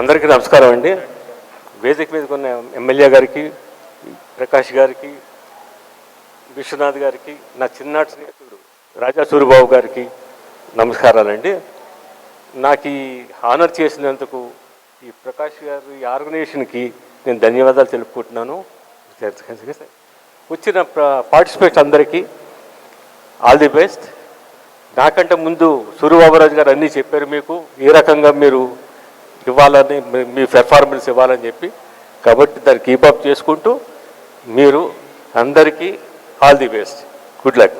అందరికీ నమస్కారం అండి. వేదిక మీదకి ఉన్న ఎమ్మెల్యే గారికి, ప్రకాష్ గారికి, విశ్వనాథ్ గారికి, నా చిన్ననాటి స్నేహితుడు రాజా సూరిబాబు గారికి నమస్కారాలండి. నాకు ఈ హానర్ చేసినందుకు ఈ ప్రకాష్ గారు ఈ ఆర్గనైజేషన్కి నేను ధన్యవాదాలు తెలుపుకుంటున్నాను. వచ్చిన పార్టిసిపేట్స్ అందరికీ ఆల్ ది బెస్ట్. నాకంటే ముందు సూరిబాబురాజు గారు అన్నీ చెప్పారు, మీకు ఏ రకంగా మీరు ఇవ్వాలని, మీ పెర్ఫార్మెన్స్ ఇవ్వాలని చెప్పి. కాబట్టి దాన్ని కీపప్ చేసుకుంటూ మీరు అందరికీ all the best. Good luck.